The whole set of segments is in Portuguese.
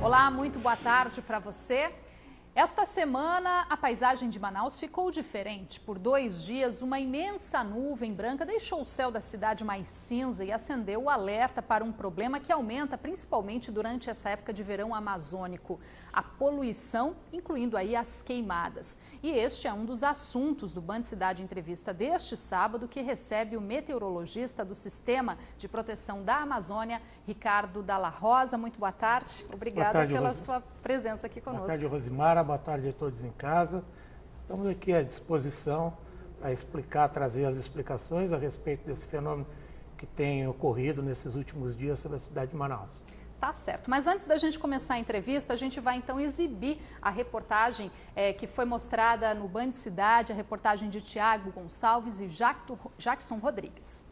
Olá, muito boa tarde para você. Esta semana, a paisagem de Manaus ficou diferente. Por 2 dias, uma imensa nuvem branca deixou o céu da cidade mais cinza e acendeu o alerta para um problema que aumenta principalmente durante essa época de verão amazônico: a poluição, incluindo aí as queimadas. E este é um dos assuntos do Band Cidade Entrevista deste sábado, que recebe o meteorologista do Sistema de Proteção da Amazônia, Ricardo Dalla Rosa. Muito boa tarde. Obrigada pela sua presença aqui conosco. Boa tarde, Rosimara. Boa tarde a todos em casa. Estamos aqui à disposição para trazer as explicações a respeito desse fenômeno que tem ocorrido nesses últimos dias sobre a cidade de Manaus. Tá certo, mas antes da gente começar a entrevista, a gente vai então exibir a reportagem que foi mostrada no Band Cidade, a reportagem de Tiago Gonçalves e Jackson Rodrigues.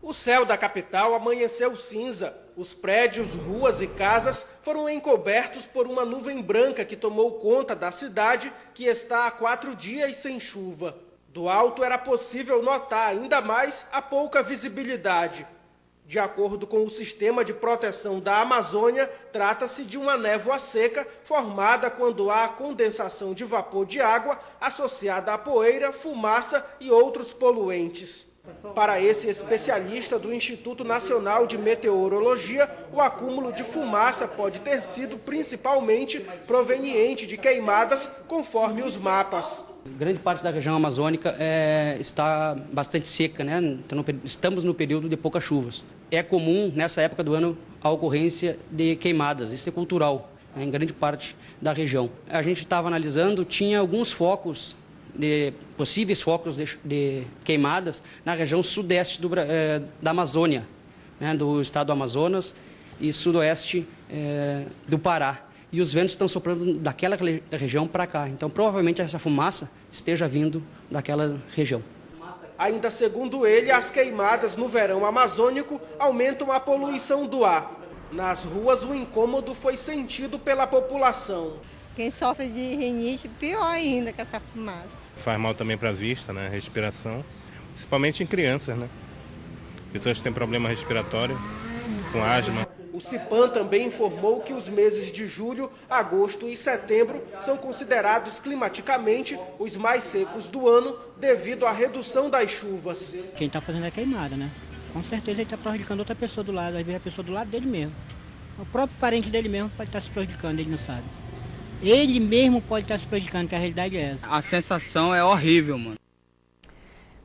O céu da capital amanheceu cinza. Os prédios, ruas e casas foram encobertos por uma nuvem branca que tomou conta da cidade, que está há 4 dias sem chuva. Do alto era possível notar ainda mais a pouca visibilidade. De acordo com o Sistema de Proteção da Amazônia, trata-se de uma névoa seca formada quando há condensação de vapor de água associada a poeira, fumaça e outros poluentes. Para esse especialista do Instituto Nacional de Meteorologia, o acúmulo de fumaça pode ter sido principalmente proveniente de queimadas, conforme os mapas. Grande parte da região amazônica está bastante seca, né? Então, estamos no período de poucas chuvas. É comum, nessa época do ano, a ocorrência de queimadas. Isso é cultural, né, em grande parte da região. A gente estava analisando, tinha alguns focos, possíveis focos de queimadas na região sudeste da Amazônia, né, do estado do Amazonas e sudoeste do Pará. E os ventos estão soprando daquela região para cá. Então, provavelmente, essa fumaça esteja vindo daquela região. Ainda segundo ele, as queimadas no verão amazônico aumentam a poluição do ar. Nas ruas, o incômodo foi sentido pela população. Quem sofre de rinite, pior ainda com essa fumaça. Faz mal também para a vista, né? Respiração, principalmente em crianças, né? Pessoas que têm problema respiratório, com asma. O CIPAM também informou que os meses de julho, agosto e setembro são considerados climaticamente os mais secos do ano devido à redução das chuvas. Quem está fazendo é queimada, né? Com certeza ele está prejudicando outra pessoa do lado, às vezes a pessoa do lado dele mesmo. O próprio parente dele mesmo pode estar se prejudicando, ele não sabe. Ele mesmo pode estar se prejudicando, que a realidade é essa. A sensação é horrível, mano.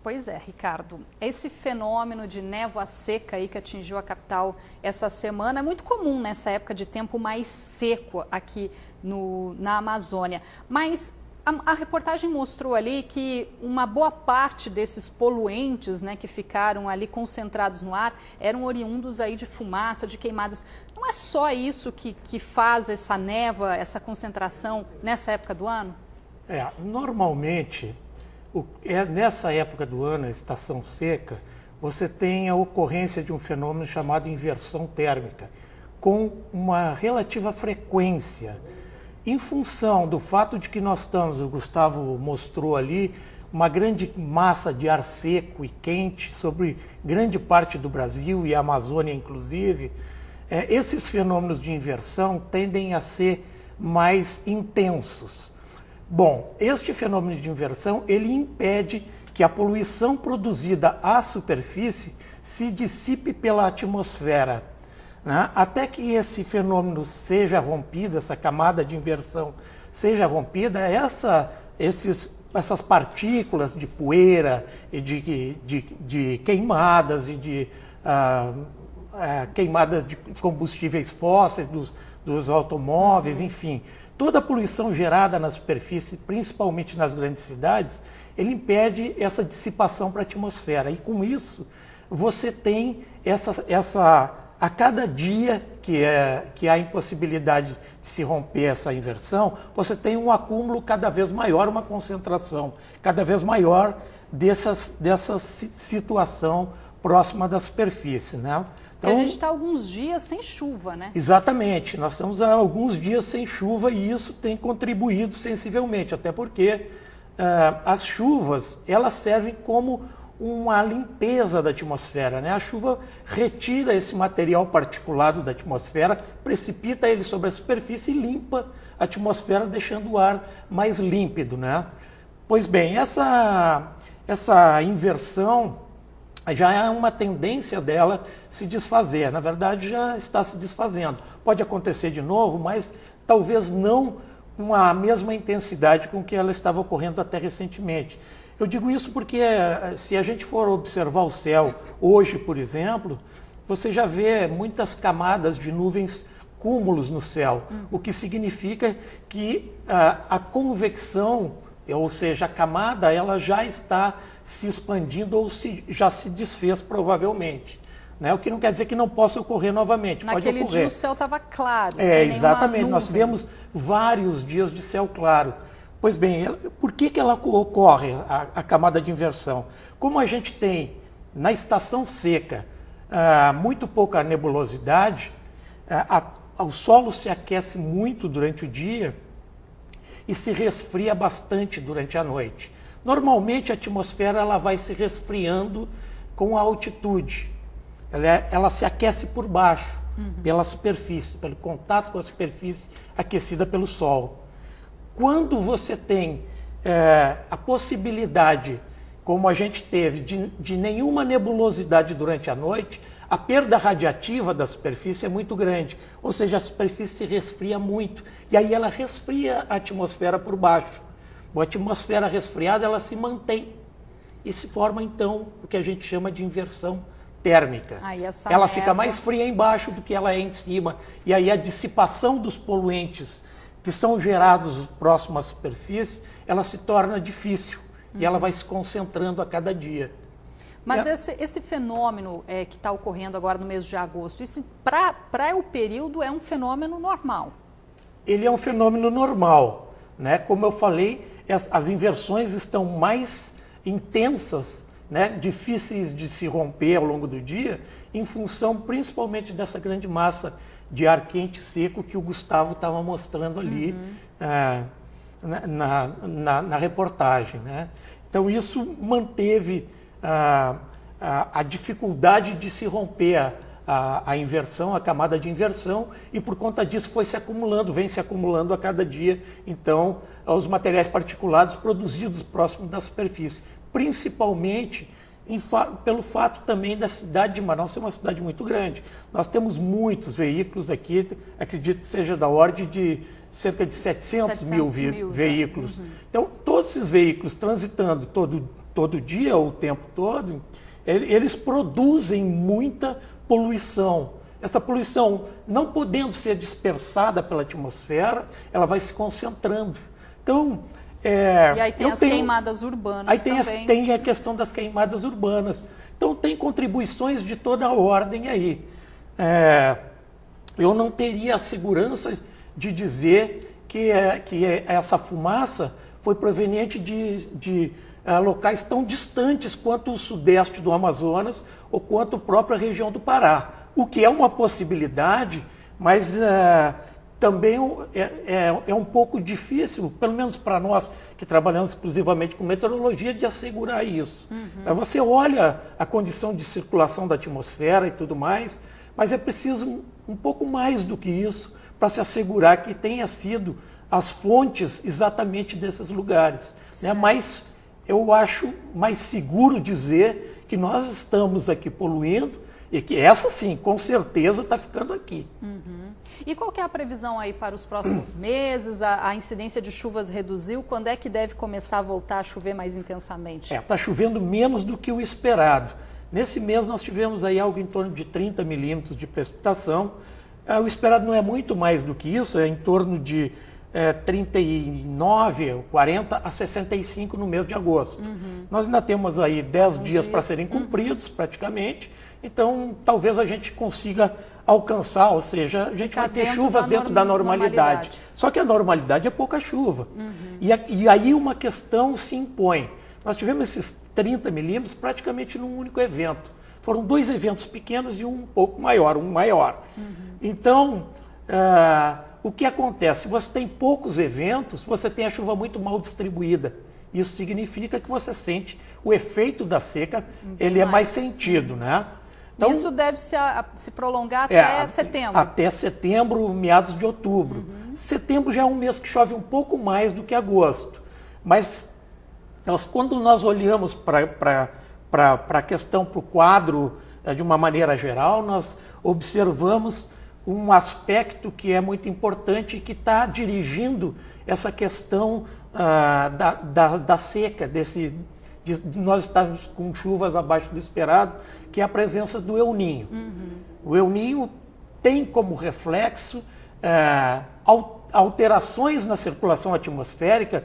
Pois é, Ricardo, esse fenômeno de névoa seca aí que atingiu a capital essa semana é muito comum nessa época de tempo mais seco aqui na Amazônia. Mas a reportagem mostrou ali que uma boa parte desses poluentes, né, que ficaram ali concentrados no ar eram oriundos aí de fumaça, de queimadas. Não é só isso que faz essa névoa, essa concentração nessa época do ano? Normalmente, nessa época do ano, a estação seca, você tem a ocorrência de um fenômeno chamado inversão térmica, com uma relativa frequência. Em função do fato de que nós estamos, o Gustavo mostrou ali, uma grande massa de ar seco e quente sobre grande parte do Brasil e a Amazônia inclusive, esses fenômenos de inversão tendem a ser mais intensos. Bom, este fenômeno de inversão, ele impede que a poluição produzida à superfície se dissipe pela atmosfera, né? Até que esse fenômeno seja rompido, essa camada de inversão seja rompida, essas partículas de poeira e de queimadas e de queimadas de combustíveis fósseis dos automóveis, enfim, toda a poluição gerada na superfície, principalmente nas grandes cidades, ele impede essa dissipação para a atmosfera. E com isso, você tem a cada dia que há impossibilidade de se romper essa inversão, você tem um acúmulo cada vez maior, uma concentração cada vez maior dessa situação próxima da superfície, né? Então, a gente está alguns dias sem chuva, né? Exatamente, nós estamos há alguns dias sem chuva e isso tem contribuído sensivelmente, até porque as chuvas, elas servem como uma limpeza da atmosfera, né? A chuva retira esse material particulado da atmosfera, precipita ele sobre a superfície e limpa a atmosfera, deixando o ar mais límpido, né? Pois bem, essa inversão já é uma tendência dela se desfazer. Na verdade, já está se desfazendo. Pode acontecer de novo, mas talvez não com a mesma intensidade com que ela estava ocorrendo até recentemente. Eu digo isso porque se a gente for observar o céu hoje, por exemplo, você já vê muitas camadas de nuvens cúmulos no céu, o que significa que a convecção, ou seja, a camada, ela já está se expandindo ou já se desfez provavelmente. Né? O que não quer dizer que não possa ocorrer novamente. Naquele pode ocorrer. dia o céu estava claro, sem nenhuma exatamente. nuvem. Nós tivemos vários dias de céu claro. Pois bem, por que ela ocorre, a camada de inversão? Como a gente tem, na estação seca, muito pouca nebulosidade, o solo se aquece muito durante o dia e se resfria bastante durante a noite. Normalmente a atmosfera ela vai se resfriando com a altitude. Ela se aquece por baixo, pela superfície, pelo contato com a superfície aquecida pelo sol. Quando você tem a possibilidade, como a gente teve, de nenhuma nebulosidade durante a noite, a perda radiativa da superfície é muito grande, ou seja, a superfície se resfria muito, e aí ela resfria a atmosfera por baixo. A atmosfera resfriada, ela se mantém, e se forma, então, o que a gente chama de inversão térmica. Ela fica mais fria embaixo do que ela é em cima, e aí a dissipação dos poluentes que são gerados próximo à superfície, ela se torna difícil, e ela vai se concentrando a cada dia. Mas esse fenômeno que está ocorrendo agora no mês de agosto, isso para o período é um fenômeno normal? Ele é um fenômeno normal, né? Como eu falei, as inversões estão mais intensas, né? Difíceis de se romper ao longo do dia, em função principalmente dessa grande massa de ar quente e seco que o Gustavo estava mostrando ali na reportagem, né? Então isso manteve a dificuldade de se romper a inversão, a camada de inversão, e por conta disso vem se acumulando a cada dia, então, os materiais particulados produzidos próximo da superfície, principalmente pelo fato também da cidade de Manaus ser uma cidade muito grande. Nós temos muitos veículos aqui, acredito que seja da ordem de cerca de 700 mil veículos. Então, todos esses veículos transitando todo dia, o tempo todo, eles produzem muita poluição. Essa poluição, não podendo ser dispersada pela atmosfera, ela vai se concentrando. Então, e aí tem queimadas urbanas também. Tem a questão das queimadas urbanas. Então, tem contribuições de toda a ordem aí. Eu não teria a segurança de dizer que essa fumaça foi proveniente de locais tão distantes quanto o sudeste do Amazonas ou quanto a própria região do Pará. O que é uma possibilidade, mas também é um pouco difícil, pelo menos para nós que trabalhamos exclusivamente com meteorologia, de assegurar isso. Você olha a condição de circulação da atmosfera e tudo mais, mas é preciso um pouco mais do que isso para se assegurar que tenha sido as fontes exatamente desses lugares. Né? Mas eu acho mais seguro dizer que nós estamos aqui poluindo e que essa sim, com certeza, está ficando aqui. E qual que é a previsão aí para os próximos meses? A incidência de chuvas reduziu? Quando é que deve começar a voltar a chover mais intensamente? Está chovendo menos do que o esperado. Nesse mês nós tivemos aí algo em torno de 30 milímetros de precipitação. O esperado não é muito mais do que isso, é em torno de 39, 40 a 65 no mês de agosto. Nós ainda temos aí 10 dias para serem cumpridos, praticamente, então talvez a gente consiga alcançar, ou seja, a gente vai ter chuva dentro da normalidade. Só que a normalidade é pouca chuva. E aí uma questão se impõe. Nós tivemos esses 30 milímetros praticamente num único evento. Foram 2 eventos pequenos e um pouco maior, um maior. Então, o que acontece? Se você tem poucos eventos, você tem a chuva muito mal distribuída Isso significa que você sente o efeito da seca, ele é mais sentido, né? Então, isso deve se prolongar até setembro. Até setembro, meados de outubro. Setembro já é um mês que chove um pouco mais do que agosto. Mas quando nós olhamos para a questão, para o quadro, de uma maneira geral, nós observamos um aspecto que é muito importante e que está dirigindo essa questão da seca, de nós estarmos com chuvas abaixo do esperado, que é a presença do El Niño. O El Niño tem como reflexo alterações na circulação atmosférica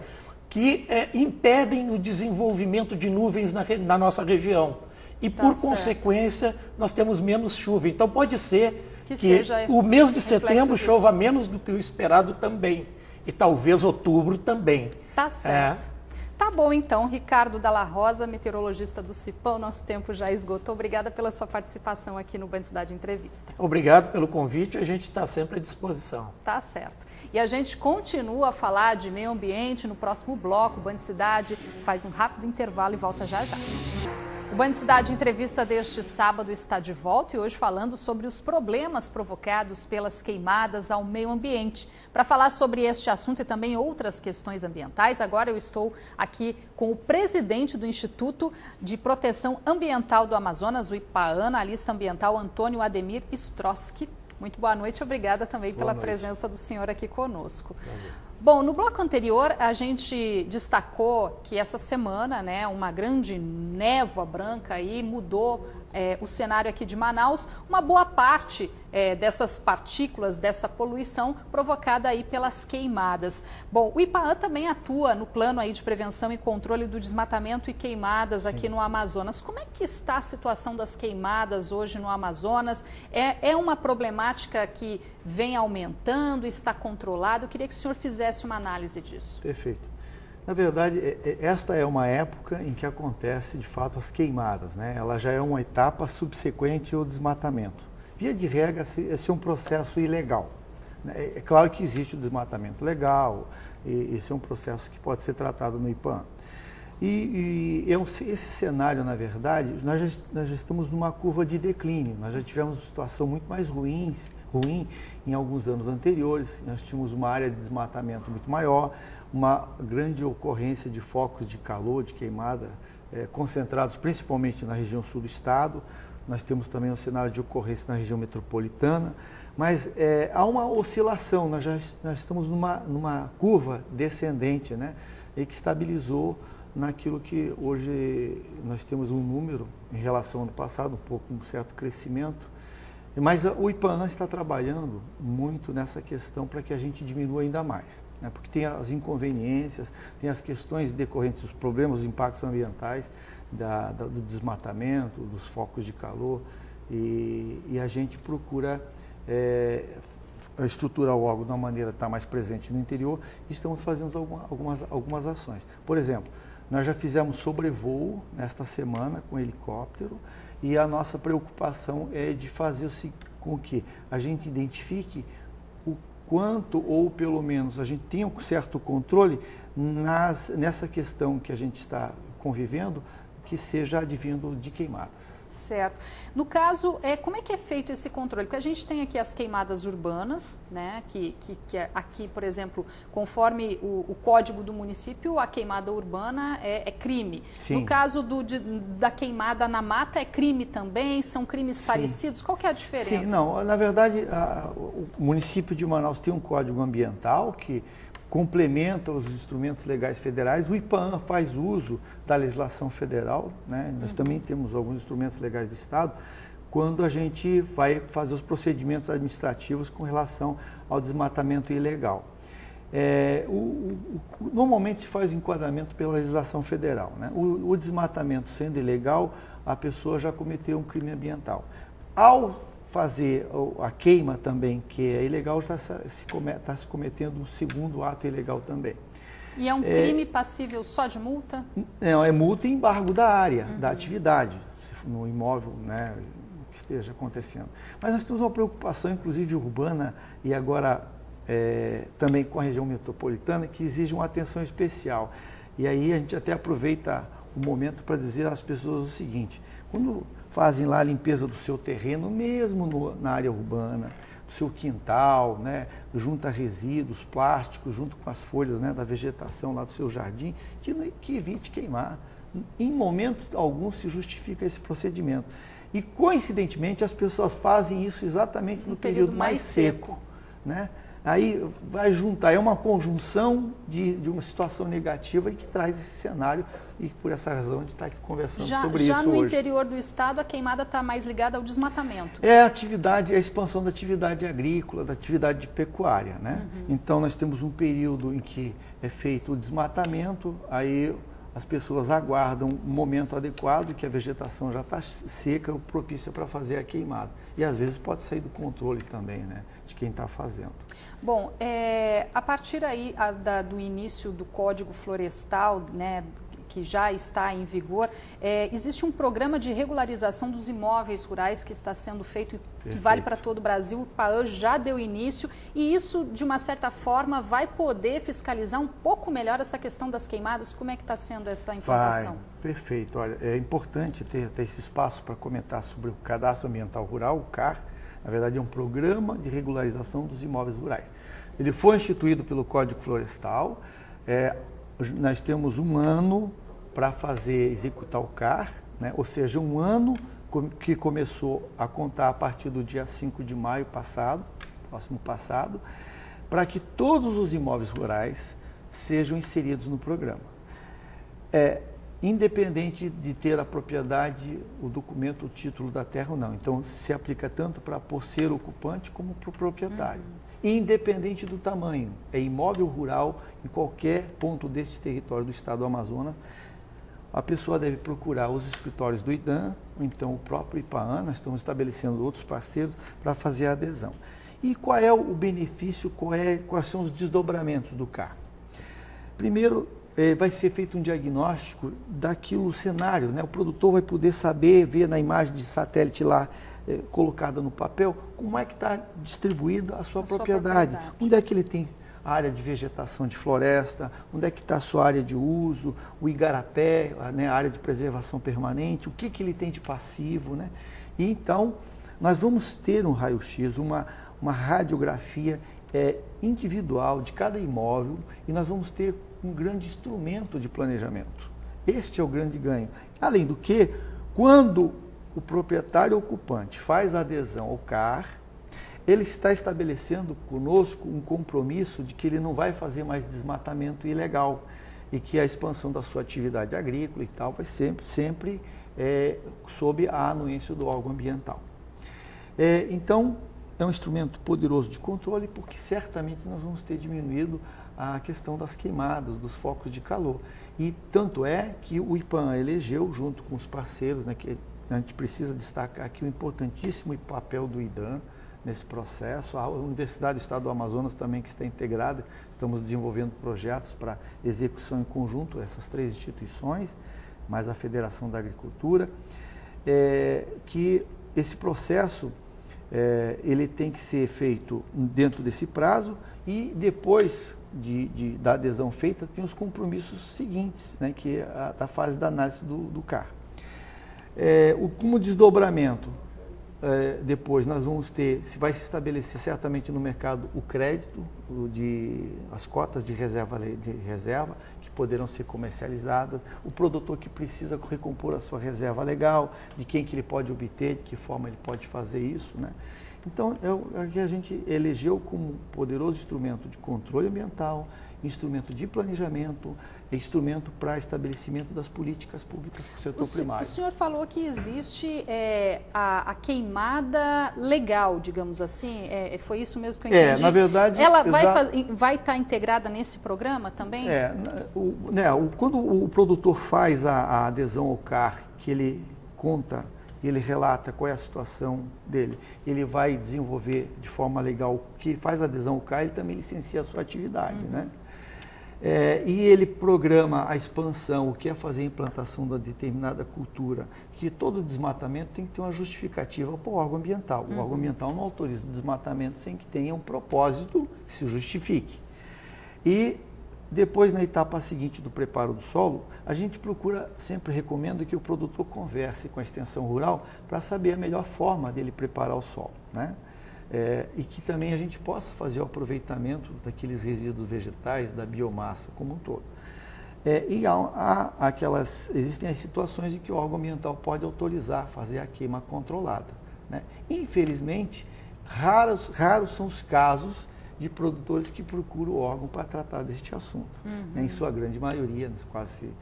que impedem o desenvolvimento de nuvens na nossa região. E, por consequência, nós temos menos chuva. Então, pode ser que o mês de setembro chova menos do que o esperado também. E talvez outubro também. Tá certo. Tá bom, então. Ricardo Dalla Rosa, meteorologista do CIPAM, nosso tempo já esgotou. Obrigada pela sua participação aqui no Band Cidade Entrevista. Obrigado pelo convite, a gente está sempre à disposição. Tá certo. E a gente continua a falar de meio ambiente no próximo bloco. O Band Cidade faz um rápido intervalo e volta já já. O Band Cidade Entrevista deste sábado está de volta e hoje falando sobre os problemas provocados pelas queimadas ao meio ambiente. Para falar sobre este assunto e também outras questões ambientais, agora eu estou aqui com o presidente do Instituto de Proteção Ambiental do Amazonas, o IPAAN, analista ambiental Antônio Ademir Stroski. Muito boa noite, obrigada também pela presença do senhor aqui conosco. Bom, no bloco anterior a gente destacou que essa semana, né, uma grande névoa branca aí mudou o cenário aqui de Manaus. Uma boa parte dessas partículas, dessa poluição provocada aí pelas queimadas. Bom, o IPAAN também atua no plano aí de prevenção e controle do desmatamento e queimadas aqui no Amazonas. Como é que está a situação das queimadas hoje no Amazonas? É uma problemática que vem aumentando, está controlada? Eu queria que o senhor fizesse uma análise disso. Perfeito. Na verdade, esta é uma época em que acontece, de fato, as queimadas, né? Ela já é uma etapa subsequente ao desmatamento. Via de regra, esse é um processo ilegal. É claro que existe o desmatamento legal, e esse é um processo que pode ser tratado no IPAAN. Esse cenário, na verdade, nós já estamos numa curva de declínio. Nós já tivemos uma situação muito mais ruim em alguns anos anteriores. Nós tínhamos uma área de desmatamento muito maior, uma grande ocorrência de focos de calor, de queimada, concentrados principalmente na região sul do estado. Nós temos também um cenário de ocorrência na região metropolitana, mas há uma oscilação, nós estamos numa curva descendente, né, e que estabilizou naquilo que hoje nós temos um número em relação ao ano passado, um certo crescimento. Mas o IPAAN está trabalhando muito nessa questão para que a gente diminua ainda mais, né? Porque tem as inconveniências, tem as questões decorrentes dos problemas, os impactos ambientais, do desmatamento, dos focos de calor, e a gente procura estruturar o órgão de uma maneira que está mais presente no interior e estamos fazendo algumas ações. Por exemplo, nós já fizemos sobrevoo nesta semana com helicóptero, e a nossa preocupação é de fazer com que a gente identifique o quanto, ou pelo menos a gente tenha um certo controle nessa questão que a gente está convivendo, que seja advindo de queimadas. Certo. No caso, como é que é feito esse controle? Porque a gente tem aqui as queimadas urbanas, né? Que aqui, por exemplo, conforme o código do município, a queimada urbana é crime. Sim. No caso da queimada na mata, é crime também? São crimes parecidos? Qual que é a diferença? Sim, não. Na verdade, o município de Manaus tem um código ambiental que complementa os instrumentos legais federais. O IPAAN faz uso da legislação federal, né? Nós também temos alguns instrumentos legais do Estado, quando a gente vai fazer os procedimentos administrativos com relação ao desmatamento ilegal. Normalmente se faz o enquadramento pela legislação federal, né? O desmatamento sendo ilegal, a pessoa já cometeu um crime ambiental. Ao fazer a queima também, que é ilegal, está se cometendo um segundo ato ilegal também. E é um crime passível só de multa? Não, é multa e embargo da área, da atividade, no imóvel, né, que esteja acontecendo. Mas nós temos uma preocupação, inclusive urbana, e agora também com a região metropolitana, que exige uma atenção especial. E aí a gente até aproveita o momento para dizer às pessoas o seguinte: quando fazem lá a limpeza do seu terreno, mesmo na área urbana, do seu quintal, né, junta resíduos plásticos, junto com as folhas, né, da vegetação lá do seu jardim, que evite queimar. Em momento algum se justifica esse procedimento. E, coincidentemente, as pessoas fazem isso exatamente no período mais seco. Né? Aí vai juntar, é uma conjunção de uma situação negativa e que traz esse cenário, e por essa razão a gente está aqui conversando sobre isso hoje. Já no interior do estado, a queimada está mais ligada ao desmatamento. É a expansão da atividade agrícola, da atividade de pecuária. Né? Então nós temos um período em que é feito o desmatamento, aí as pessoas aguardam um momento adequado, que a vegetação já está seca, propícia para fazer a queimada. E às vezes pode sair do controle também, né, de quem está fazendo. Bom, a partir aí do início do Código Florestal, né, que já está em vigor, existe um programa de regularização dos imóveis rurais que está sendo feito e que vale para todo o Brasil. O PAAN já deu início e isso, de uma certa forma, vai poder fiscalizar um pouco melhor essa questão das queimadas. Como é que está sendo essa implantação? Vai, perfeito. Olha, é importante ter esse espaço para comentar sobre o Cadastro Ambiental Rural, o CAR. Na verdade, é um programa de regularização dos imóveis rurais. Ele foi instituído pelo Código Florestal. Nós temos um ano para executar o CAR, né? Ou seja, um ano que começou a contar a partir do dia 5 de maio próximo passado, para que todos os imóveis rurais sejam inseridos no programa. Independente de ter a propriedade, o documento, o título da terra ou não. Então, se aplica tanto para ser ocupante como para o proprietário. Independente do tamanho, é imóvel rural em qualquer ponto deste território do estado do Amazonas, a pessoa deve procurar os escritórios do IDAM, ou então o próprio IPAAN. Nós estamos estabelecendo outros parceiros para fazer a adesão. E qual é o benefício, quais são os desdobramentos do CAR? Primeiro, vai ser feito um diagnóstico daquilo, o cenário, né? O produtor vai poder saber, ver na imagem de satélite lá, colocada no papel, como é que está distribuída a sua propriedade. Onde é que ele tem a área de vegetação de floresta, onde é que está a sua área de uso, o igarapé, né, a área de preservação permanente, o que ele tem de passivo. Né? E então, nós vamos ter um raio-x, uma radiografia individual de cada imóvel, e nós vamos ter um grande instrumento de planejamento. Este é o grande ganho. Além do que, quando o proprietário ocupante faz a adesão ao CAR, ele está estabelecendo conosco um compromisso de que ele não vai fazer mais desmatamento ilegal e que a expansão da sua atividade agrícola e tal vai sempre sob a anuência do órgão ambiental. Então, é um instrumento poderoso de controle, porque certamente nós vamos ter diminuído a questão das queimadas, dos focos de calor. E tanto é que o IPAAN elegeu, junto com os parceiros, né, que a gente precisa destacar aqui o importantíssimo papel do IDAM nesse processo, a Universidade do Estado do Amazonas também, que está integrada. Estamos desenvolvendo projetos para execução em conjunto, essas três instituições, mais a Federação da Agricultura, que esse processo ele tem que ser feito dentro desse prazo, e depois da adesão feita, tem os compromissos seguintes, né, que é a fase da análise do CAR. Como desdobramento, depois nós vamos ter, se vai se estabelecer certamente no mercado o crédito, as cotas de reserva, que poderão ser comercializadas, o produtor que precisa recompor a sua reserva legal, de quem que ele pode obter, de que forma ele pode fazer isso, né? Então, é o que a gente elegeu como poderoso instrumento de controle ambiental, instrumento de planejamento, instrumento para estabelecimento das políticas públicas para o setor primário. O senhor falou que existe a queimada legal, digamos assim, foi isso mesmo que eu entendi? Na verdade... Ela vai estar integrada nesse programa também? Quando o produtor faz a adesão ao CAR, que ele conta, ele relata qual é a situação dele, ele vai desenvolver de forma legal, que faz a adesão ao CAR, ele também licencia a sua atividade, né? E ele programa a expansão, o que é fazer a implantação da determinada cultura, que todo desmatamento tem que ter uma justificativa para o órgão ambiental. O órgão ambiental não autoriza o desmatamento sem que tenha um propósito que se justifique. E Depois, na etapa seguinte do preparo do solo, a gente sempre recomenda que o produtor converse com a extensão rural para saber a melhor forma dele preparar o solo, né? E que também a gente possa fazer o aproveitamento daqueles resíduos vegetais, da biomassa como um todo. Existem as situações em que o órgão ambiental pode autorizar fazer a queima controlada, né? Infelizmente, raros são os casos de produtores que procuram o órgão para tratar deste assunto. Em sua grande maioria, quase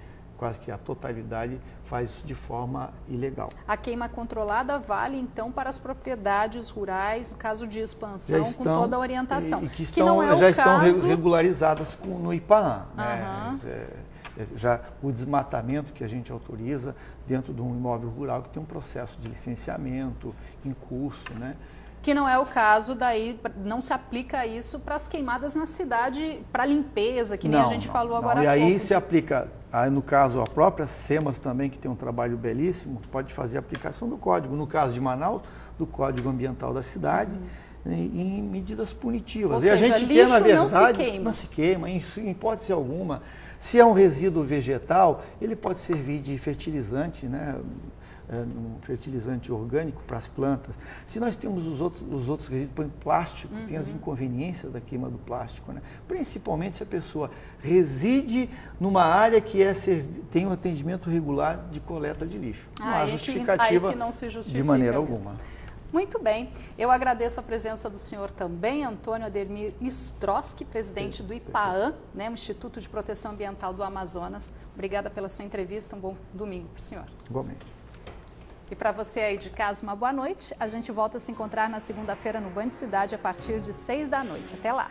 que a totalidade, faz isso de forma ilegal. A queima controlada vale, então, para as propriedades rurais, no caso de expansão, com toda a orientação. Já estão regularizadas no IPAAM. Né? Já o desmatamento que a gente autoriza dentro de um imóvel rural que tem um processo de licenciamento em curso, né? Que não é o caso, daí não se aplica isso para as queimadas na cidade, para limpeza, que nem a gente falou agora há pouco. E aí se aplica, no caso, a própria SEMAS também, que tem um trabalho belíssimo, pode fazer a aplicação do código. No caso de Manaus, do Código Ambiental da cidade, em medidas punitivas. Ou seja, a gente lixo quer, na verdade, não se queima. em hipótese alguma. Se é um resíduo vegetal, ele pode servir de fertilizante, né? Um fertilizante orgânico para as plantas. Se nós temos os outros resíduos, por exemplo, plástico, tem as inconveniências da queima do plástico, né? Principalmente se a pessoa reside numa área que tem um atendimento regular de coleta de lixo. Não há justificativa de maneira alguma. Muito bem. Eu agradeço a presença do senhor também, Antônio Ademir Stroski, presidente do IPAAM, né, o Instituto de Proteção Ambiental do Amazonas. Obrigada pela sua entrevista. Um bom domingo para o senhor. Igualmente. E para você aí de casa, uma boa noite. A gente volta a se encontrar na segunda-feira no Band Cidade a partir de 6 da noite. Até lá!